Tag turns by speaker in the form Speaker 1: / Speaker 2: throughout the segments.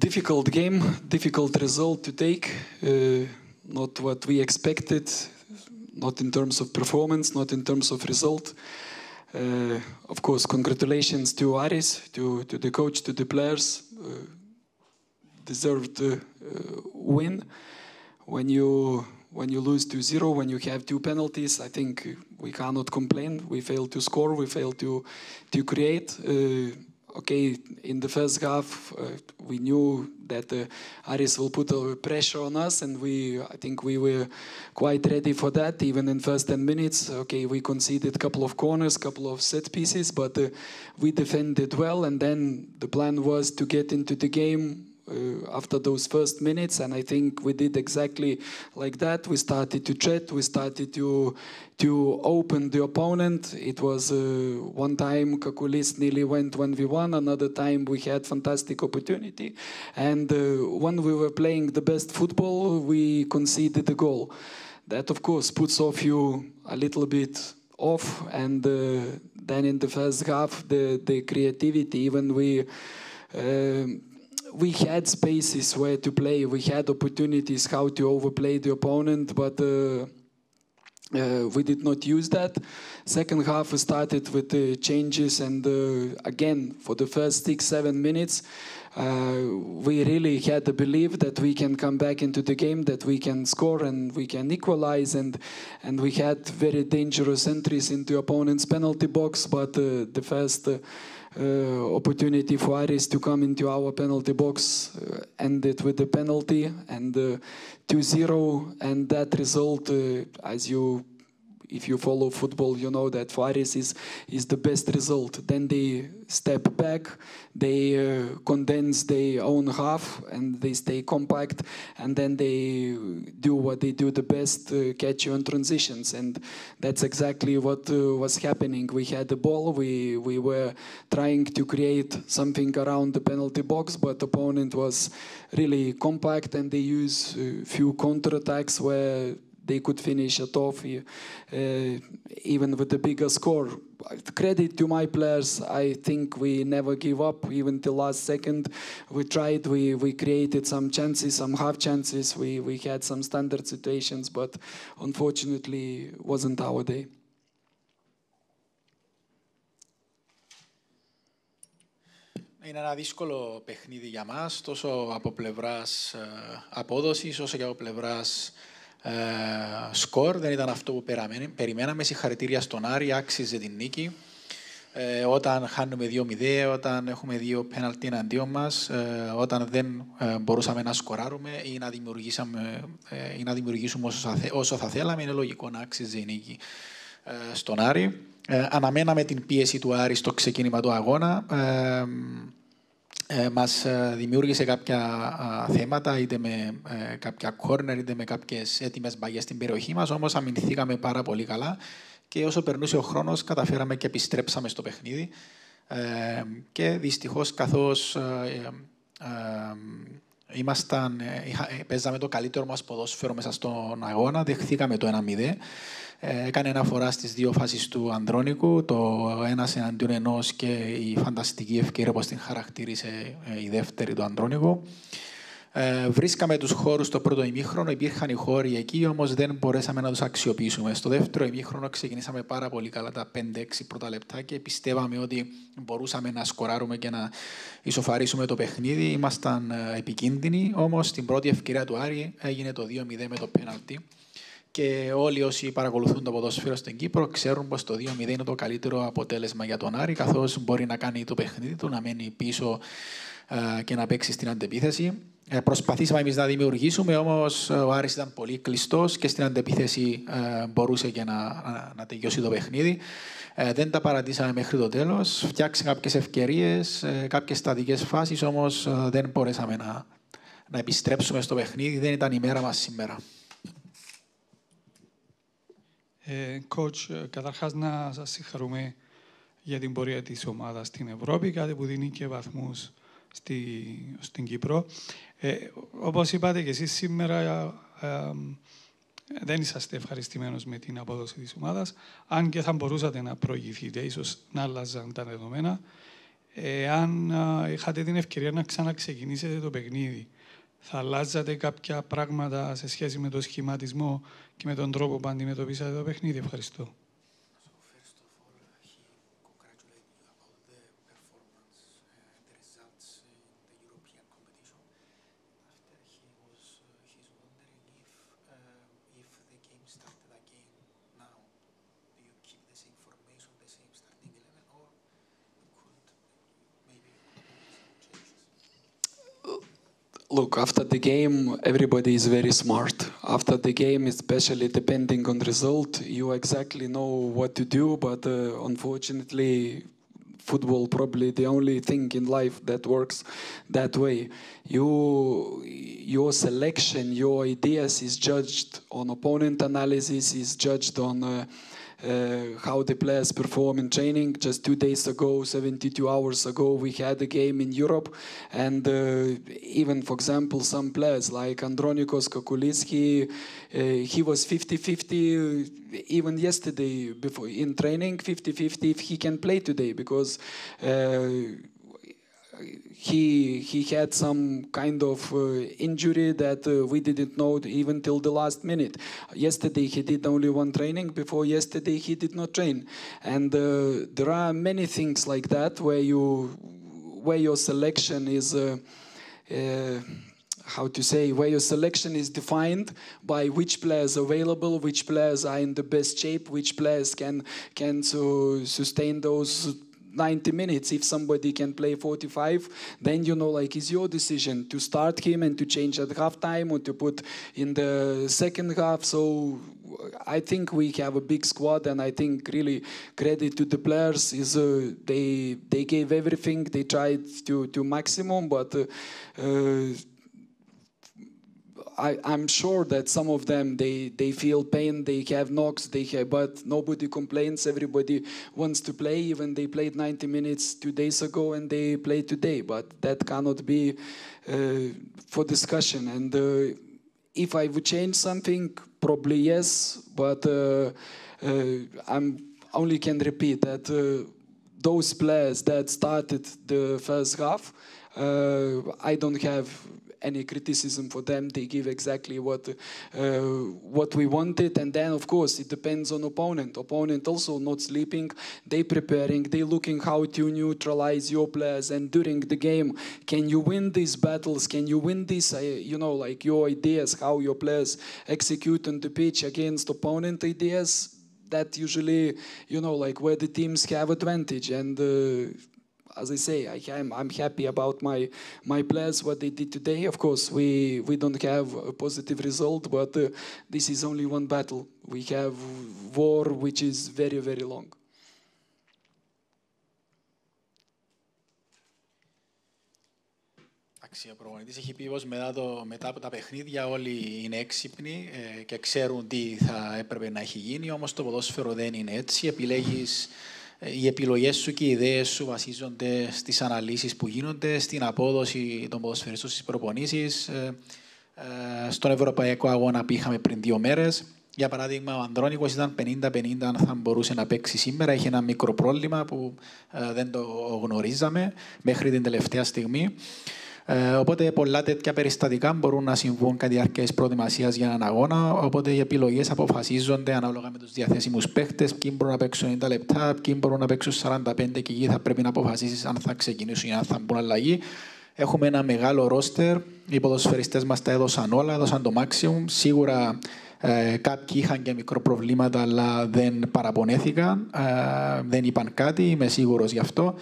Speaker 1: difficult game, difficult result to take. Not what we expected, not in terms of performance, not in terms of result. Of course, congratulations to Aris, to the coach, to the players. Deserved win. When you lose 2-0, when you have 2 penalties, I think we cannot complain. We failed to score, we failed to create. Okay, in the first half, we knew that Aris will put pressure on us, and I think we were quite ready for that, even in first 10 minutes. Okay, we conceded a couple of corners, couple of set pieces, but we defended well, and then the plan was to get into the game after those first minutes, and I think we did exactly like that. We started to threat, we started to open the opponent. It was one time Kakulis nearly went 1v1, another time we had fantastic opportunity, and when we were playing the best football, we conceded a goal. That of course puts off you a little bit off, and then in the first half the creativity, even we had spaces where to play, we had opportunities how to overplay the opponent, but we did not use that. Second half we started with the changes, and again, for the first 6-7 minutes, we really had the belief that we can come back into the game, that we can score and we can equalize, and we had very dangerous entries into opponent's penalty box, but the first opportunity for Aris to come into our penalty box ended with the penalty, and 2-0, and that result, if you follow football, you know that for Aris is the best result. Then they step back, they condense their own half, and they stay compact, and then they do what they do the best, catch you in transitions, and that's exactly what was happening. We had the ball, we were trying to create something around the penalty box, but the opponent was really compact, and they used a few counterattacks where they could finish it off even with the bigger score. Credit to my players, I think we never give up, even till last second. We tried, we created some chances, some half chances, we had some standard situations, but unfortunately wasn't our day.
Speaker 2: Είναι ένα δύσκολο παιχνίδι για μας, τόσο από πλευράς απόδοσης, όσο και από πλευράς σκορ. Δεν ήταν αυτό που περιμέναμε. Συγχαρητήρια στον Άρη, άξιζε την νίκη. Όταν χάνουμε 2-0, όταν έχουμε 2 πέναλτι εναντίον μας, όταν δεν μπορούσαμε να σκοράρουμε ή να δημιουργήσουμε όσο θα θέλαμε, είναι λογικό να άξιζε η νίκη στον Άρη. Αναμέναμε την πίεση του Άρη στο ξεκίνημα του αγώνα. Μας δημιούργησε κάποια θέματα, είτε με κάποια κόρνερ, είτε με κάποιες έτοιμες μπαγιές στην περιοχή μας, όμως αμυνθήκαμε πάρα πολύ καλά και όσο περνούσε ο χρόνος καταφέραμε και επιστρέψαμε στο παιχνίδι. Και δυστυχώς, καθώς παίζαμε το καλύτερο μας ποδόσφαιρο μέσα στον αγώνα, δεχθήκαμε το 1-0. Έκανε αναφορά στις 2 φάσεις του Ανδρώνικου, το 1 εναντίον 1 και η φανταστική ευκαιρία όπως την χαρακτήρισε η δεύτερη του Ανδρώνικου. Βρίσκαμε τους χώρους στο πρώτο ημίχρονο, υπήρχαν οι χώροι εκεί, όμως δεν μπορέσαμε να τους αξιοποιήσουμε. Στο δεύτερο ημίχρονο ξεκινήσαμε πάρα πολύ καλά τα 5-6 πρώτα λεπτά και πιστεύαμε ότι μπορούσαμε να σκοράρουμε και να ισοφαρίσουμε το παιχνίδι. Ήμασταν επικίνδυνοι, όμως στην πρώτη ευκαιρία του Άρη έγινε το 2-0 με το πέναλτι. Και όλοι όσοι παρακολουθούν το ποδόσφαιρο στην Κύπρο ξέρουν πως το 2-0 είναι το καλύτερο αποτέλεσμα για τον Άρη, καθώς μπορεί να κάνει το παιχνίδι του, να μένει πίσω και να παίξει στην αντεπίθεση. Προσπαθήσαμε εμείς να δημιουργήσουμε, όμως ο Άρης ήταν πολύ κλειστός και στην αντεπίθεση μπορούσε και να τελειώσει το παιχνίδι. Δεν τα παρατήσαμε μέχρι το τέλος. Φτιάξαμε κάποιες ευκαιρίες, κάποιες στατικές φάσεις, όμως δεν μπορέσαμε να επιστρέψουμε στο παιχνίδι. Δεν ήταν η μέρα μας σήμερα.
Speaker 3: Coach, καταρχάς να σας συγχαρούμε για την πορεία της ομάδας στην Ευρώπη, κάτι που δίνει και βαθμούς στην Κύπρο. Όπως είπατε και εσείς σήμερα, δεν είσαστε ευχαριστημένος με την απόδοση της ομάδας, αν και θα μπορούσατε να προηγηθείτε, ίσως να άλλαζαν τα δεδομένα. Εάν είχατε την ευκαιρία να ξαναξεκινήσετε το παιχνίδι, θα αλλάζατε κάποια πράγματα σε σχέση με το σχηματισμό και με τον τρόπο που αντιμετωπίσατε το παιχνίδι? Ευχαριστώ.
Speaker 1: Look, after the game, everybody is very smart. After the game, especially depending on the result, you exactly know what to do, but unfortunately, football probably the only thing in life that works that way. Your selection, your ideas is judged on opponent analysis, is judged on how the players perform in training. Just 2 days ago, 72 hours ago, we had a game in Europe, and even, for example, some players like Andronikos Kokulis, he was 50-50 even yesterday before in training, 50-50 if he can play today, because he had some kind of injury that we didn't know even till the last minute. Yesterday he did only one training. Before yesterday he did not train. And there are many things like that where your selection is how to say, where your selection is defined by which players are available, which players are in the best shape, which players can sustain those 90 minutes. If somebody can play 45, then you know, like, it's your decision to start him and to change at halftime or to put in the second half. So I think we have a big squad, and I think really credit to the players is they gave everything. They tried to maximum, but I'm sure that some of them, they feel pain, they have knocks, but nobody complains. Everybody wants to play. Even they played 90 minutes 2 days ago and they play today, but that cannot be for discussion. And if I would change something, probably yes, but I only can repeat that those players that started the first half, I don't have any criticism for them. They give exactly what we wanted, and then of course it depends on opponent. Opponent also not sleeping. They preparing. They looking how to neutralize your players. And during the game, can you win these battles? Can you win this? You know, like your ideas, how your players execute on the pitch against opponent ideas. That usually, you know, like where the teams have advantage. And as I say, I'm happy about my players, what they did today. Of course, we don't have a positive result, but this is only one battle. We have war, which is very, very long.
Speaker 2: Ο προπονητής έχει πει πως μετά από τα παιχνίδια όλοι είναι έξυπνοι και ξέρουν τι θα έπρεπε να έχει γίνει, όμως το ποδόσφαιρο δεν είναι έτσι. Επιλέγεις, οι επιλογές σου και οι ιδέες σου βασίζονται στις αναλύσεις που γίνονται, στην απόδοση των ποδοσφαιριστών στις προπονήσεις. Στον ευρωπαϊκό αγώνα που είχαμε πριν 2 μέρες, για παράδειγμα, ο Ανδρώνικος ήταν 50-50 αν θα μπορούσε να παίξει σήμερα. Είχε ένα μικρό πρόβλημα που δεν το γνωρίζαμε μέχρι την τελευταία στιγμή. Οπότε πολλά τέτοια περιστατικά μπορούν να συμβούν κατά τη διάρκεια της προετοιμασίας για έναν αγώνα. Οπότε οι επιλογές αποφασίζονται ανάλογα με τους διαθέσιμους παίχτες. Ποιοι μπορούν να παίξουν 90 λεπτά, ποιοι μπορούν να παίξουν 45 και εκεί θα πρέπει να αποφασίσεις αν θα ξεκινήσουν ή αν θα μπουν αλλαγή. Έχουμε ένα μεγάλο ρόστερ. Οι ποδοσφαιριστές μας τα έδωσαν όλα, έδωσαν το maximum. Σίγουρα κάποιοι είχαν και μικροπροβλήματα, αλλά δεν παραπονέθηκαν. Δεν είπαν κάτι, είμαι σίγουρος γι' αυτό.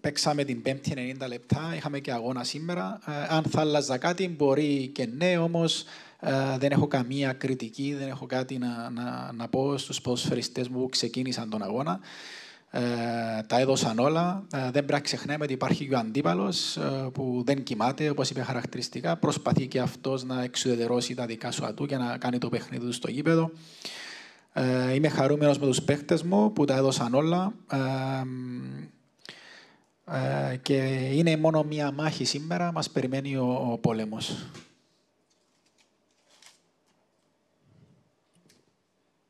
Speaker 2: Παίξαμε την Πέμπτη 90 λεπτά, είχαμε και αγώνα σήμερα. Αν θα άλλαζα κάτι, μπορεί και ναι, όμως δεν έχω καμία κριτική, δεν έχω κάτι να πω στους ποδοσφαιριστές μου που ξεκίνησαν τον αγώνα. Τα έδωσαν όλα. Δεν πρέπει να ξεχνάμε ότι υπάρχει και ο αντίπαλος που δεν κοιμάται, όπως είπε χαρακτηριστικά. Προσπαθεί και αυτός να εξουδετερώσει τα δικά σου ατού και να κάνει το παιχνίδι του στο γήπεδο. Είμαι χαρούμενος με τους παίχτες μου που τα έδωσαν όλα. Και είναι μόνο μία μάχη σήμερα. Μας περιμένει ο πόλεμος.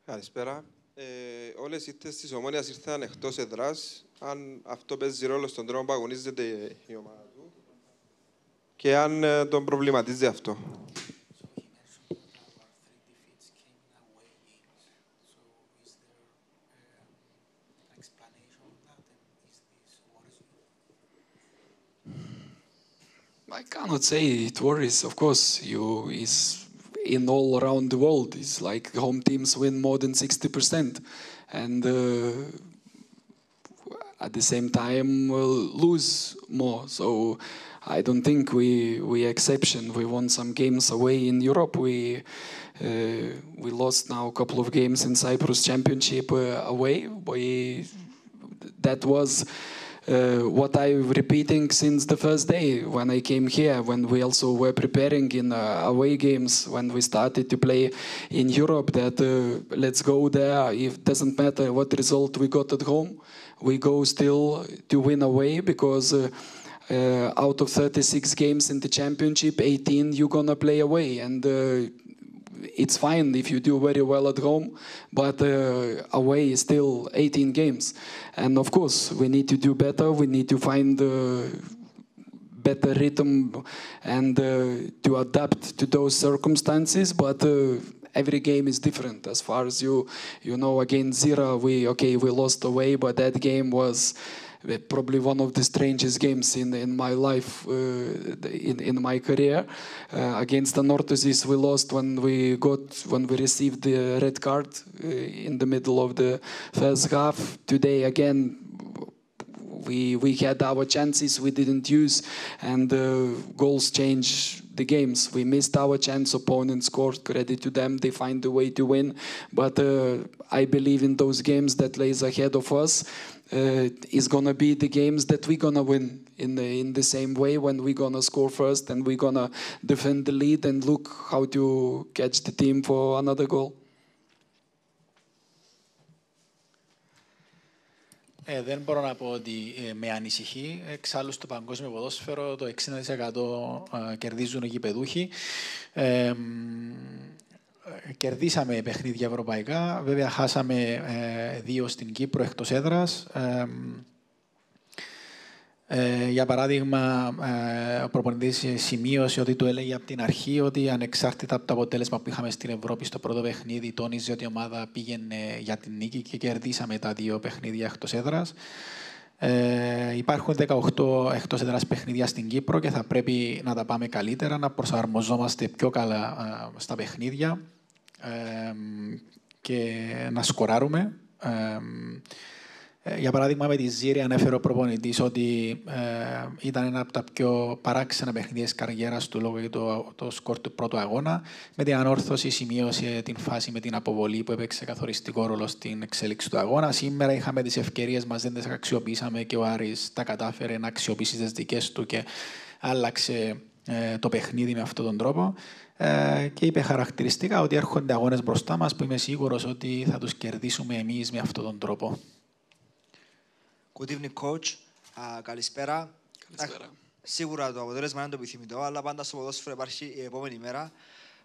Speaker 4: Καλησπέρα. Όλες οι ήττες της Ομόνοιας ήρθαν εκτός εδράς. Αν αυτό παίζει ρόλο στον τρόπο που αγωνίζεται η ομάδα του και αν τον προβληματίζει αυτό.
Speaker 1: I cannot say it worries. Of course, is in all around the world. It's like home teams win more than 60%, and at the same time lose more. So I don't think we exception. We won some games away in Europe. We lost now a couple of games in Cyprus Championship away. That was. What I'm repeating since the first day when I came here, when we also were preparing in away games, when we started to play in Europe, that let's go there. It doesn't matter what result we got at home, we go still to win away because out of 36 games in the championship, 18 you're gonna play away, and it's fine if you do very well at home, but away is still 18 games. And of course, we need to do better. We need to find better rhythm and to adapt to those circumstances. But every game is different. As far as you know, against Zira, we lost away, but that game was probably one of the strangest games in my life, in my career. Against the Anorthosis, we lost when we received the red card in the middle of the first half. Today, again, we had our chances we didn't use, and goals change the games. We missed our chance, opponent scored, credit to them, they find a way to win. But I believe in those games that lays ahead of us is gonna be the games that we're gonna win in the same way, when we're gonna score first and we're gonna defend the lead and look how to catch the team for another goal.
Speaker 2: Δεν μπορώ να πω ότι με ανησυχεί. Εξάλλου στο παγκόσμιο ποδόσφαιρο το 60% κερδίζουν οι γηπεδούχοι. Κερδίσαμε παιχνίδια ευρωπαϊκά. Βέβαια χάσαμε 2 στην Κύπρο εκτός έδρας. Για παράδειγμα, ο προπονητής σημείωσε ότι του έλεγε από την αρχή ότι ανεξάρτητα από το αποτέλεσμα που είχαμε στην Ευρώπη στο πρώτο παιχνίδι, τόνιζε ότι η ομάδα πήγαινε για την νίκη και κερδίσαμε τα 2 παιχνίδια εκτός έδρας. Υπάρχουν 18 εκτός έδρας παιχνίδια στην Κύπρο και θα πρέπει να τα πάμε καλύτερα, να προσαρμοζόμαστε πιο καλά στα παιχνίδια και να σκοράρουμε. Για παράδειγμα, με τη Ζήρη ανέφερε ο προπονητής ότι ήταν ένα από τα πιο παράξενα παιχνίδια της καριέρας του λόγω για το σκορ του πρώτου αγώνα. Με την Ανόρθωση σημείωσε την φάση με την αποβολή που έπαιξε καθοριστικό ρόλο στην εξέλιξη του αγώνα. Σήμερα είχαμε τις ευκαιρίες μας, δεν τις αξιοποιήσαμε και ο Άρης τα κατάφερε να αξιοποιήσει τις δικές του και άλλαξε το παιχνίδι με αυτόν τον τρόπο. Και είπε χαρακτηριστικά ότι έρχονται αγώνες μπροστά μας που είμαι σίγουρος ότι θα τους κερδίσουμε εμείς με αυτόν τον τρόπο.
Speaker 5: Good evening, coach. Καλησπέρα. Σίγουρα το αποτέλεσμα είναι το επιθυμητό, αλλά πάντα στο ποδόσφαιρο υπάρχει η επόμενη μέρα.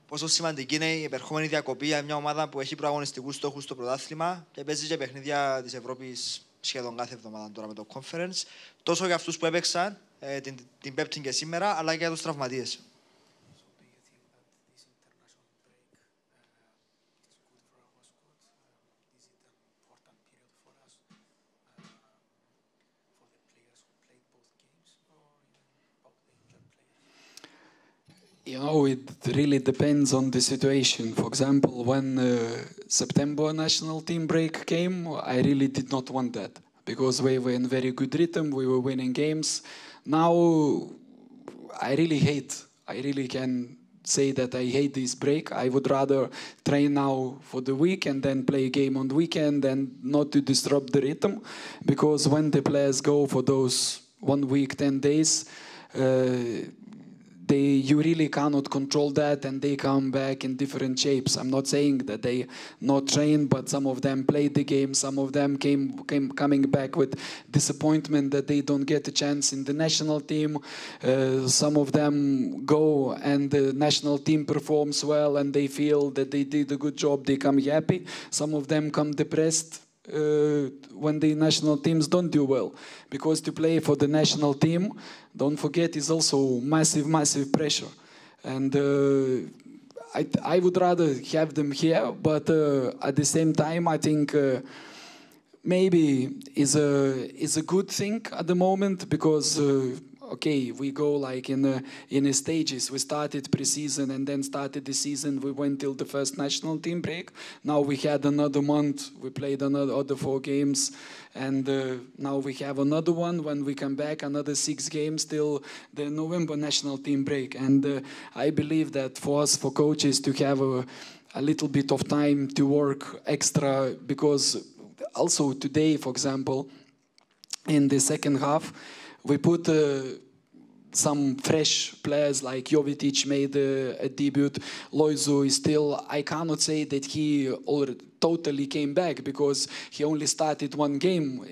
Speaker 5: Πόσο σημαντική είναι η επερχόμενη διακοπή για μια ομάδα που έχει προαγωνιστικούς στόχους στο πρωτάθλημα και παίζει και παιχνίδια της Ευρώπης σχεδόν κάθε εβδομάδα τώρα με το conference. Τόσο για αυτούς που έπαιξαν την Πέμπτη και σήμερα, αλλά και για τους τραυματίες.
Speaker 1: You know, it really depends on the situation. For example, when September national team break came, I really did not want that because we were in very good rhythm, we were winning games. Now, I really can say that I hate this break. I would rather train now for the week and then play a game on the weekend and not to disrupt the rhythm, because when the players go for those 1 week, 10 days, you really cannot control that, and they come back in different shapes. I'm not saying that they not trained, but some of them played the game. Some of them coming back with disappointment that they don't get a chance in the national team. Some of them go and the national team performs well, and they feel that they did a good job. They come happy. Some of them come depressed when the national teams don't do well, because to play for the national team, don't forget, is also massive pressure. And I would rather have them here, but at the same time, I think maybe is a good thing at the moment, because okay, we go like in stages. We started pre-season and then started the season. We went till the first national team break. Now we had another month. We played other 4 games. And now we have another one. When we come back, another 6 games till the November national team break. And I believe that for us, for coaches, to have a little bit of time to work extra, because also today, for example, in the second half, we put some fresh players, like Jovetic made a debut. Loizo is still, I cannot say that he totally came back, because he only started 1 game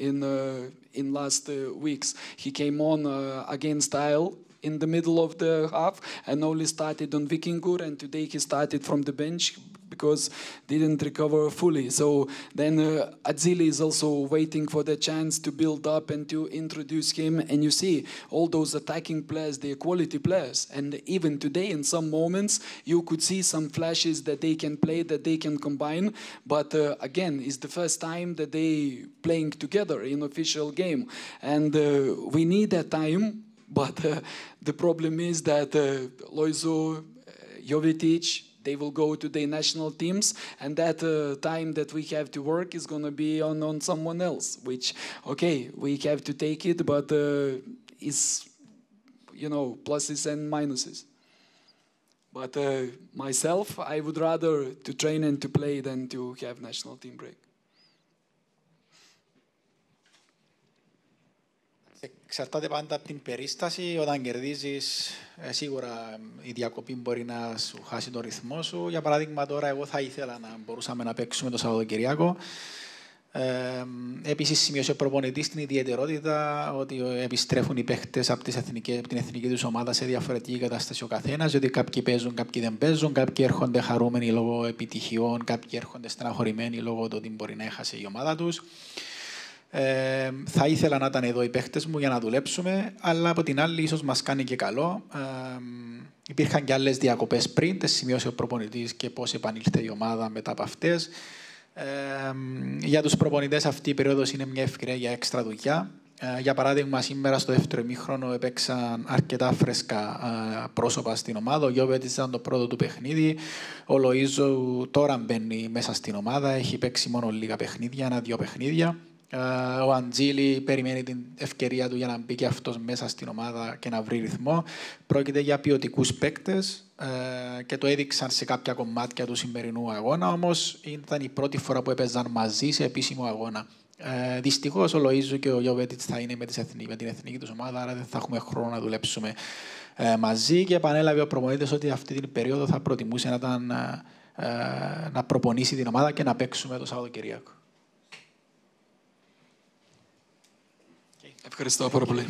Speaker 1: in last weeks. He came on against Isle in the middle of the half and only started on Vikingur, and today he started from the bench because didn't recover fully. So then Atzili is also waiting for the chance to build up and to introduce him. And you see all those attacking players, they're quality players. And even today, in some moments, you could see some flashes that they can play, that they can combine. But again, it's the first time that they playing together in official game. And we need that time. But the problem is that Loizo, Jovetic, they will go to the national teams, and that time that we have to work is going to be on someone else, which, okay, we have to take it, but it's, you know, pluses and minuses. But myself, I would rather to train and to play than to have national team break.
Speaker 2: Εξαρτάται πάντα από την περίσταση. Όταν κερδίζεις, σίγουρα η διακοπή μπορεί να σου χάσει τον ρυθμό σου. Για παράδειγμα, τώρα εγώ θα ήθελα να μπορούσαμε να παίξουμε το Σαββατοκυριακό. Επίσης, σημείωσε ο προπονητής την ιδιαιτερότητα ότι επιστρέφουν οι παίχτες από την εθνική τους ομάδα σε διαφορετική κατάσταση ο καθένας. Διότι κάποιοι παίζουν, κάποιοι δεν παίζουν. Κάποιοι έρχονται χαρούμενοι λόγω επιτυχιών, κάποιοι έρχονται στεναχωρημένοι λόγω του ότι μπορεί να έχασε η ομάδα τους. Θα ήθελα να ήταν εδώ οι παίχτες μου για να δουλέψουμε, αλλά από την άλλη ίσως μας κάνει και καλό. Υπήρχαν και άλλες διακοπές πριν, τις σημείωσε ο προπονητής και πώς επανήλθε η ομάδα μετά από αυτές. Για τους προπονητές αυτή η περίοδος είναι μια ευκαιρία για έξτρα δουλειά. Για παράδειγμα, σήμερα στο δεύτερο ημίχρονο έπαιξαν αρκετά φρέσκα πρόσωπα στην ομάδα. Ο Γιώβετης ήταν το πρώτο του παιχνίδι. Ο Λοΐζο τώρα μπαίνει μέσα στην ομάδα. Έχει παίξει μόνο λίγα παιχνίδια, 1-2 παιχνίδια. Ο Αντζίλη περιμένει την ευκαιρία του για να μπει και αυτός μέσα στην ομάδα και να βρει ρυθμό. Πρόκειται για ποιοτικούς παίκτες και το έδειξαν σε κάποια κομμάτια του σημερινού αγώνα, όμως ήταν η πρώτη φορά που έπαιζαν μαζί σε επίσημο αγώνα. Δυστυχώς ο Λοΐζου και ο Γιώβετιτς θα είναι με την εθνική τους ομάδα, άρα δεν θα έχουμε χρόνο να δουλέψουμε μαζί, και επανέλαβε ο προπονητής ότι αυτή την περίοδο θα προτιμούσε να προπονήσει την ομάδα και να παίξουμε το Σαββατοκυριακό.
Speaker 1: Ευχαριστώ πάρα πολύ.